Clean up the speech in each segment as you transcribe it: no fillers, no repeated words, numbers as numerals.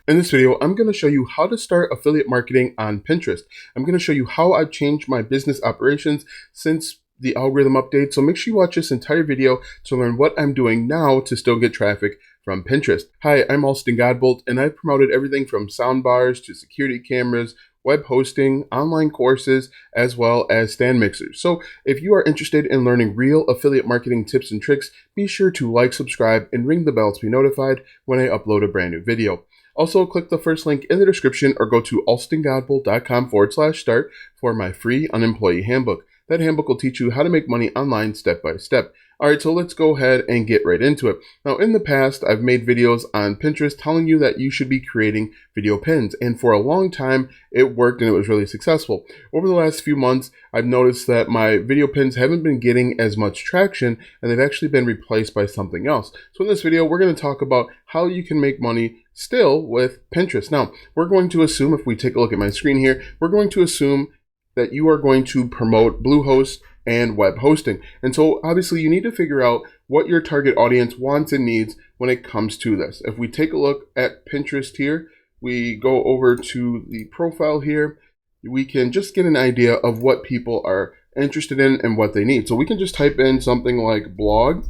In this video, I'm going to show you how to start affiliate marketing on Pinterest. I'm going to show you how I've changed my business operations since the algorithm update. So make sure you watch this entire video to learn what I'm doing now to still get traffic from Pinterest. Hi, I'm Alston Godbolt, and I've promoted everything from soundbars to security cameras, web hosting, online courses, as well as stand mixers. So if you are interested in learning real affiliate marketing tips and tricks, be sure to like, subscribe, and ring the bell to be notified when I upload a brand new video. Also, click the first link in the description or go to alstongodbolt.com/start for my free unemployee handbook. That handbook will teach you how to make money online step by step. All right, so let's go ahead and get right into it. Now, in the past, I've made videos on Pinterest telling you that you should be creating video pins, and for a long time, it worked and it was really successful. Over the last few months, I've noticed that my video pins haven't been getting as much traction, and they've actually been replaced by something else. So in this video, we're going to talk about how you can make money still with Pinterest. Now, we're going to assume, if we take a look at my screen here, we're going to assume that you are going to promote Bluehost and web hosting. And so obviously you need to figure out what your target audience wants and needs when it comes to this. If we take a look at Pinterest here, we go over to the profile here, we can just get an idea of what people are interested in and what they need. So we can just type in something like blog,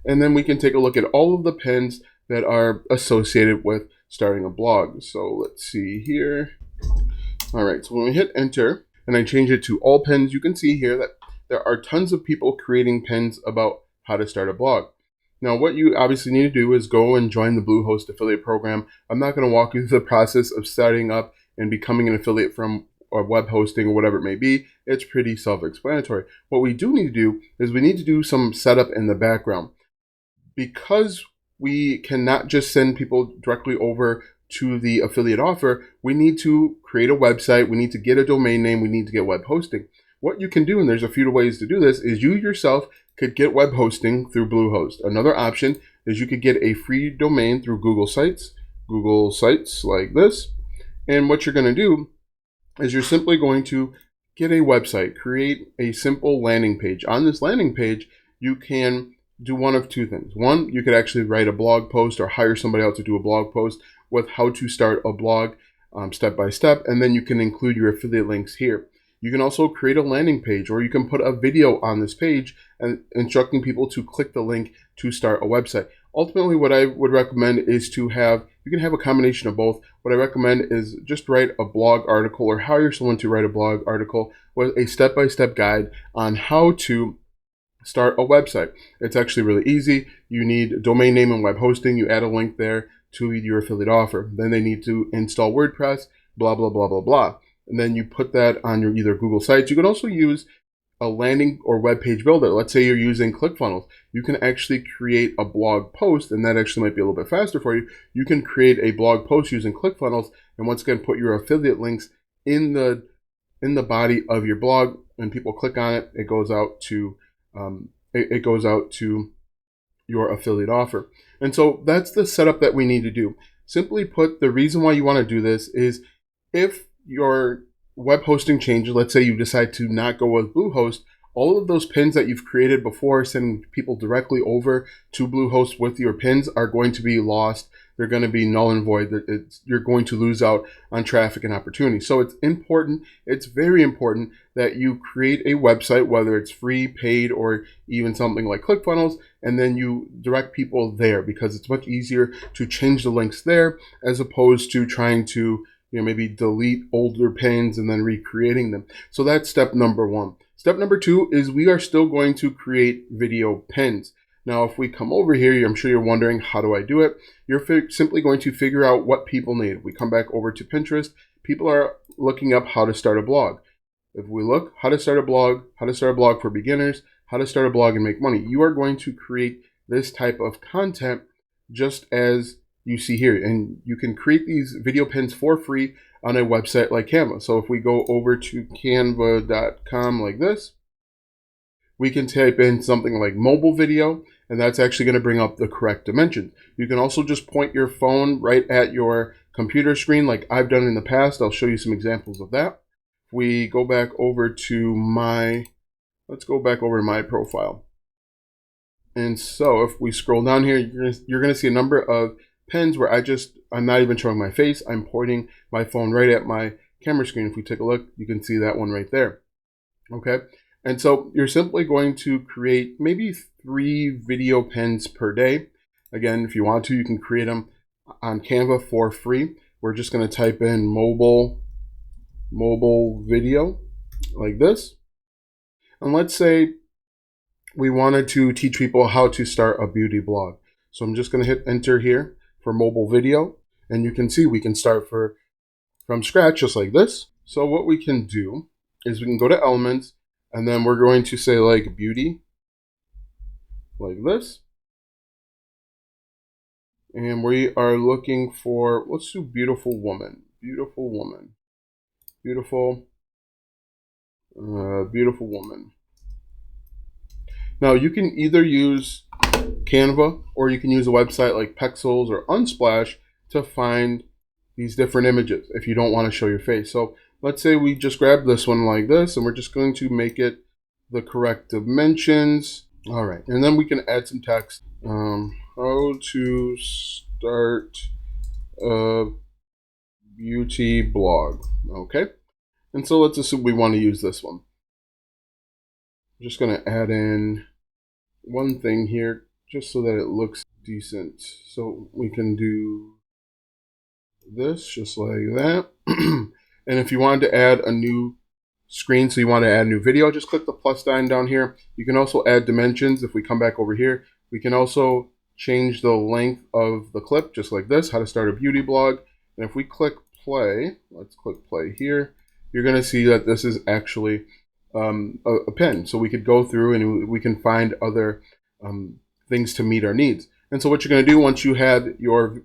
and then we can take a look at all of the pins that are associated with starting a blog. So let's see here. All right, so when we hit enter and I change it to all pins, you can see here that there are tons of people creating pins about how to start a blog. Now, what you obviously need to do is go and join the Bluehost affiliate program. I'm not going to walk you through the process of setting up and becoming an affiliate from or web hosting or whatever it may be. It's pretty self-explanatory. What we do need to do is we need to do some setup in the background. Because we cannot just send people directly over to the affiliate offer, we need to create a website, we need to get a domain name, we need to get web hosting. What you can do, and there's a few ways to do this, is you yourself could get web hosting through Bluehost. Another option is you could get a free domain through Google Sites like this. And what you're going to do is you're simply going to get a website, create a simple landing page. On this landing page, you can do one of two things. One, you could actually write a blog post or hire somebody else to do a blog post with how to start a blog step by step, and then you can include your affiliate links here. You can also create a landing page, or you can put a video on this page and instructing people to click the link to start a website. Ultimately, what I would recommend is to have, you can have a combination of both. What I recommend is just write a blog article or hire someone to write a blog article with a step-by-step guide on how to start a website. It's actually really easy. You need a domain name and web hosting. You add a link there to your affiliate offer. Then they need to install WordPress, blah, blah, blah, blah, blah. And then you put that on your either Google Sites. You can also use a landing or web page builder. Let's say you're using ClickFunnels. You can actually create a blog post, and that actually might be a little bit faster for you. You can create a blog post using ClickFunnels, and once again, put your affiliate links in the body of your blog. When people click on it, it goes out to your affiliate offer. And so that's the setup that we need to do. Simply put, the reason why you want to do this is if your web hosting changes, let's say you decide to not go with Bluehost, all of those pins that you've created before sending people directly over to Bluehost with your pins are going to be lost. They're going to be null and void. You're going to lose out on traffic and opportunity. So it's important, it's very important that you create a website, whether it's free, paid, or even something like ClickFunnels, and then you direct people there, because it's much easier to change the links there as opposed to trying to maybe delete older pins and then recreating them. So that's step number one. Step number two is we are still going to create video pins. Now, if we come over here, I'm sure you're wondering, how do I do it? You're simply going to figure out what people need. We come back over to Pinterest. People are looking up how to start a blog. If we look, how to start a blog for beginners, how to start a blog and make money, you are going to create this type of content just as you see here. And you can create these video pins for free on a website like Canva. So if we go over to canva.com like this, we can type in something like mobile video, and that's actually going to bring up the correct dimensions. You can also just point your phone right at your computer screen like I've done in the past. I'll show you some examples of that. If we go back over to let's go back over to my profile. And so if we scroll down here, you're going to see a number of pins where I just I'm not even showing my face. I'm pointing my phone right at my camera screen. If we take a look, you can see that one right there. Okay. And so you're simply going to create maybe 3 video pens per day. Again, if you want to, you can create them on Canva for free. We're just going to type in mobile video like this. And let's say we wanted to teach people how to start a beauty blog. So I'm just going to hit enter here for mobile video. And you can see we can start from scratch just like this. So what we can do is we can go to elements, and then we're going to say like beauty like this. And we are looking for, let's do beautiful woman, beautiful woman. Now you can either use Canva or you can use a website like Pexels or Unsplash to find these different images if you don't want to show your face. So let's say we just grab this one like this, and we're just going to make it the correct dimensions. All right, and then we can add some text. How to start a beauty blog. Okay, and so let's assume we want to use this one. I'm just going to add in one thing here just so that it looks decent. So we can do this just like that. And if you wanted to add a new screen, so you want to add a new video, just click the plus sign down here. You can also add dimensions. If we come back over here, we can also change the length of the clip just like this, how to start a beauty blog. And if we click play, let's click play here, you're going to see that this is actually a pen. So we could go through and we can find other things to meet our needs. And so what you're going to do once you have your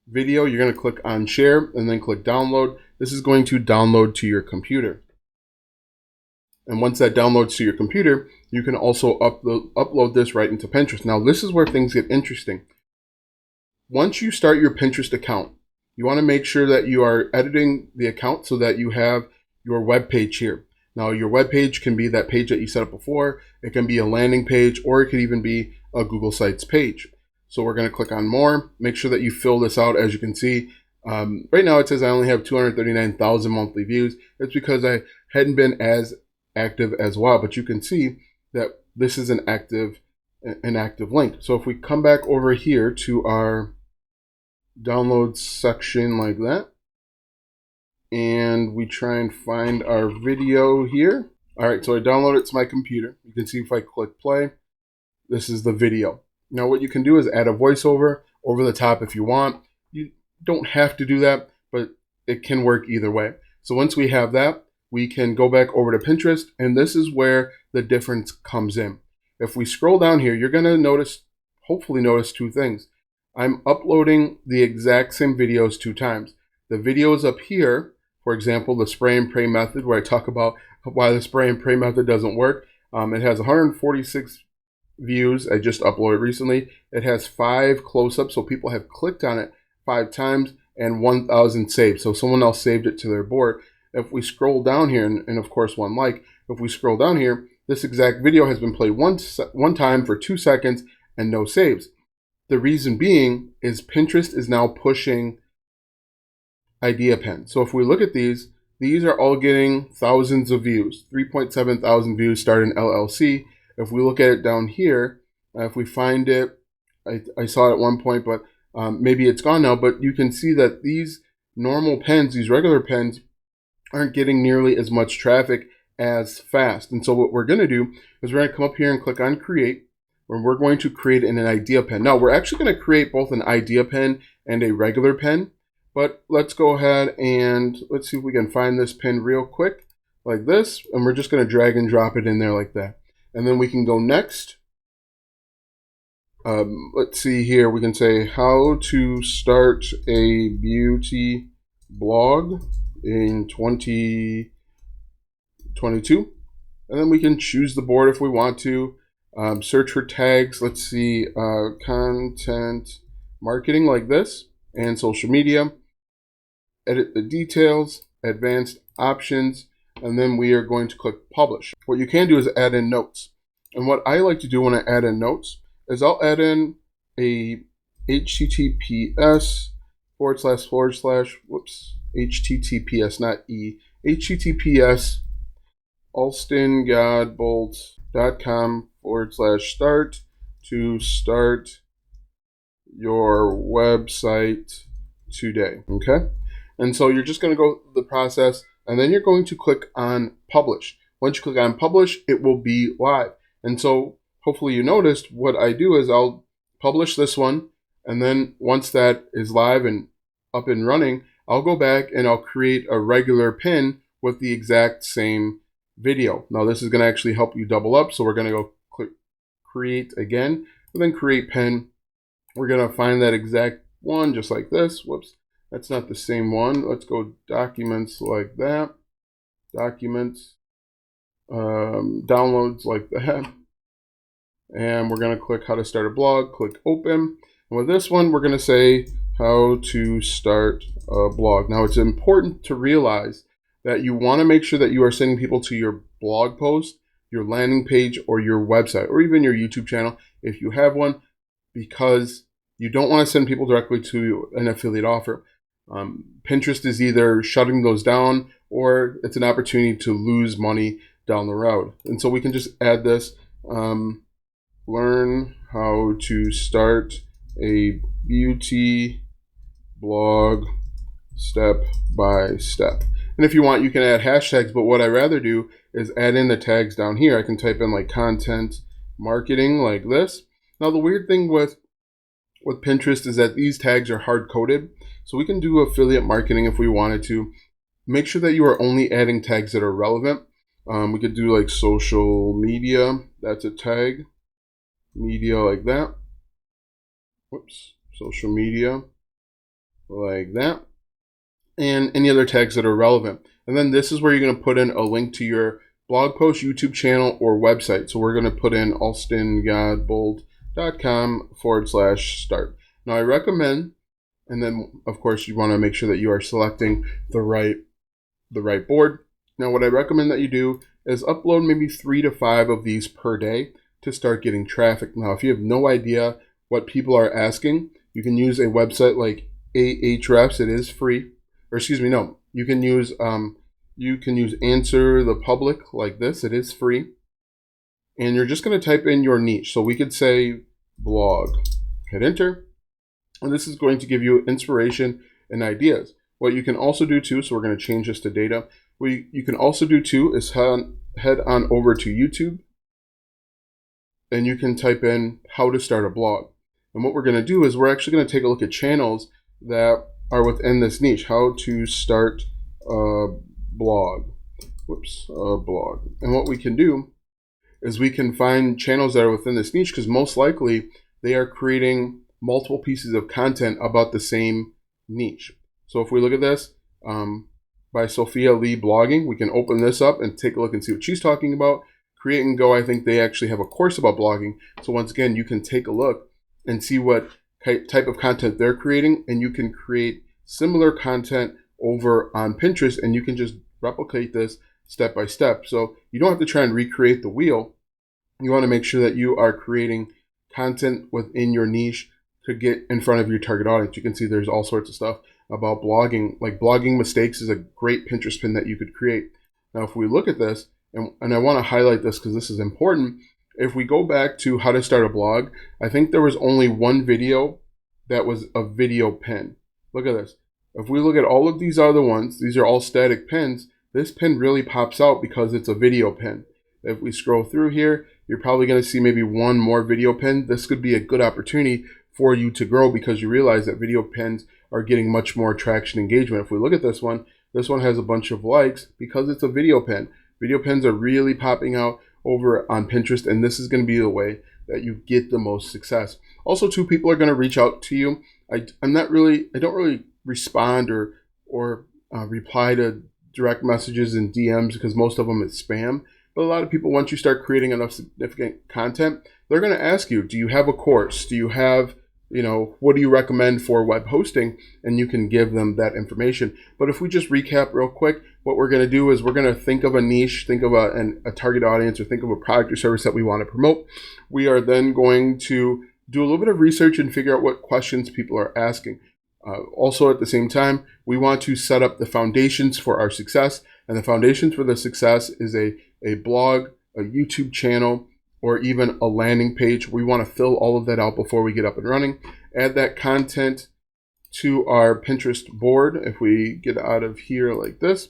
video, you're going to click on share and then click download. This is going to download to your computer. And once that downloads to your computer, you can also upload this right into Pinterest. Now, this is where things get interesting. Once you start your Pinterest account, you want to make sure that you are editing the account so that you have your web page here. Now, your web page can be that page that you set up before. It can be a landing page, or it could even be a Google Sites page. So we're going to click on more. Make sure that you fill this out. As you can see, right now it says I only have 239,000 monthly views. It's because I hadn't been as active as well, but you can see that this is an active link. So if we come back over here to our downloads section like that, and we try and find our video here. All right, so I download it to my computer. You can see if I click play, this is the video. Now what you can do is add a voiceover over the top if you want. You don't have to do that, but it can work either way. So once we have that, we can go back over to Pinterest, and this is where the difference comes in. If we scroll down here, you're going to hopefully notice 2 things. I'm uploading the exact same videos 2 times. The videos up here, for example, the spray and pray method, where I talk about why the spray and pray method doesn't work. It has 146 views. I just uploaded recently. It has 5 close-ups, so people have clicked on it 5 times, and 1,000 saved. So someone else saved it to their board. If we scroll down here, and of course 1 like, if we scroll down here, this exact video has been played one time for 2 seconds and no saves. The reason being is Pinterest is now pushing Idea Pen. So if we look at these are all getting thousands of views, 3.7 thousand views starting LLC. If we look at it down here, if we find it, I saw it at one point, but maybe it's gone now, but you can see that these normal pens, these regular pens, aren't getting nearly as much traffic as fast. And so what we're going to do is we're going to come up here and click on create, where we're going to create an idea pen. Now we're actually going to create both an idea pen and a regular pen, but let's go ahead and let's see if we can find this pen real quick like this. And we're just going to drag and drop it in there like that. And then we can go next. Let's see here. We can say how to start a beauty blog in 2022. And then we can choose the board if we want to. Search for tags. Let's see, content marketing like this, and social media. Edit the details, advanced options, and then we are going to click publish. What you can do is add in notes. And what I like to do when I add in notes is I'll add in a HTTPS whoops, HTTPS, not E, HTTPS alstongodbolt.com/start to start your website today. Okay. And so you're just going to go through the process, and then you're going to click on publish. Once you click on publish, it will be live. And so hopefully you noticed what I do is I'll publish this one, and then once that is live and up and running, I'll go back and I'll create a regular pin with the exact same video. Now this is going to actually help you double up. So we're going to go click create again, and then create pin. We're going to find that exact one just like this. Whoops, that's not the same one. Let's go documents like that. Documents, downloads like that. And we're going to click how to start a blog, click open. And with this one, we're going to say how to start a blog. Now it's important to realize that you want to make sure that you are sending people to your blog post, your landing page, or your website, or even your YouTube channel if you have one, because you don't want to send people directly to an affiliate offer. Pinterest is either shutting those down or it's an opportunity to lose money down the road. And so we can just add this, learn how to start a beauty blog step by step. And if you want, you can add hashtags, but what I rather do is add in the tags down here. I can type in like content marketing like this. Now the weird thing with Pinterest is that these tags are hard coded. So we can do affiliate marketing if we wanted to. Make sure that you are only adding tags that are relevant. We could do like social media. That's a tag. Media like that. Whoops. Social media like that. And any other tags that are relevant. And then this is where you're going to put in a link to your blog post, YouTube channel, or website. So we're going to put in alstongodbolt.com/start. Now I recommend, and then of course you want to make sure that you are selecting the right board. Now what I recommend that you do is upload maybe 3 to 5 of these per day to start getting traffic. Now if you have no idea what people are asking, you can use a website like Ahrefs. It is free. Or excuse me, no. You can use Answer the Public like this. It is free. And you're just going to type in your niche. So we could say blog. Hit enter. And this is going to give you inspiration and ideas. What you can also do too, so we're going to change this to data. What you can also do too is head on over to YouTube. And you can type in how to start a blog. And what we're going to do is we're actually going to take a look at channels that are within this niche. How to start a blog. Whoops, a blog. And what we can do is we can find channels that are within this niche, because most likely they are creating multiple pieces of content about the same niche. So if we look at this, by Sophia Lee Blogging, we can open this up and take a look and see what she's talking about. Create and Go, I think they actually have a course about blogging. So once again, you can take a look and see what type of content they're creating, and you can create similar content over on Pinterest, and you can just replicate this step by step. So you don't have to try and recreate the wheel. You want to make sure that you are creating content within your niche to get in front of your target audience. You can see there's all sorts of stuff about blogging. Like blogging mistakes is a great Pinterest pin that you could create. Now, if we look at this, and I want to highlight this because this is important. If we go back to how to start a blog, I think there was only one video that was a video pin. Look at this. If we look at all of these other ones, these are all static pins. This pin really pops out because it's a video pin. If we scroll through here, you're probably going to see maybe one more video pin. This could be a good opportunity for you to grow because you realize that video pins are getting much more traction and engagement. If we look at this one has a bunch of likes because it's a video pin. Video pins are really popping out over on Pinterest, and this is going to be the way that you get the most success. Also, too, people are going to reach out to you. I don't really respond or reply to direct messages and DMs because most of them is spam. But a lot of people, once you start creating enough significant content, they're going to ask you, do you have a course? Do you have, what do you recommend for web hosting? And you can give them that information. But if we just recap real quick, what we're going to do is we're going to think of a niche, think of a target audience, or think of a product or service that we want to promote. We are then going to do a little bit of research and figure out what questions people are asking. Also, at the same time, we want to set up the foundations for our success. And the foundations for the success is a blog, a YouTube channel, or even a landing page. We want to fill all of that out before we get up and running. Add that content to our Pinterest board. If we get out of here like this,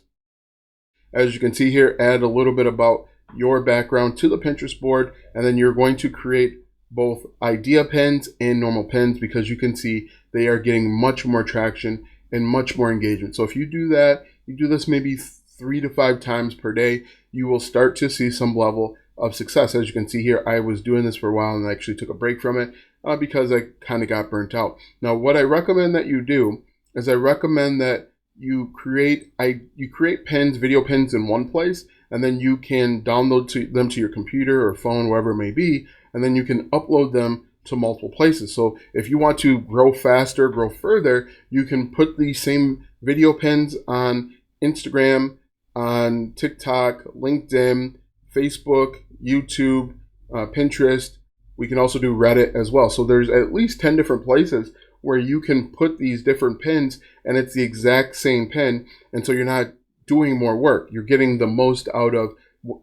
as you can see here, add a little bit about your background to the Pinterest board, and then you're going to create both idea pins and normal pins, because you can see they are getting much more traction and much more engagement. So if you do that, you do this maybe 3 to 5 times per day, you will start to see some level of success. As you can see here, I was doing this for a while and I actually took a break from it because I kind of got burnt out. Now, what I recommend that you do is I recommend that you create pins, video pins in one place, and then you can download them to your computer or phone, wherever it may be, and then you can upload them to multiple places. So if you want to grow faster, grow further, you can put these same video pins on Instagram, on TikTok, LinkedIn, Facebook, YouTube, Pinterest. We can also do Reddit as well. So there's at least 10 different places where you can put these different pins, and it's the exact same pin. And so you're not doing more work. You're getting the most out of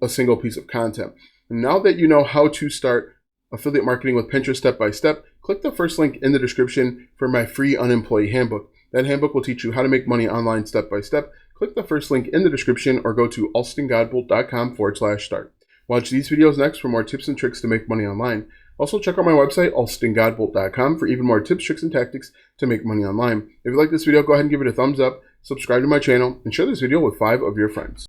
a single piece of content. And now that you know how to start affiliate marketing with Pinterest step by step, click the first link in the description for my free unemployee handbook. That handbook will teach you how to make money online step by step. Click the first link in the description or go to alstongodbolt.com/start. Watch these videos next for more tips and tricks to make money online. Also, check out my website, alstongodbolt.com, for even more tips, tricks, and tactics to make money online. If you like this video, go ahead and give it a thumbs up, subscribe to my channel, and share this video with 5 of your friends.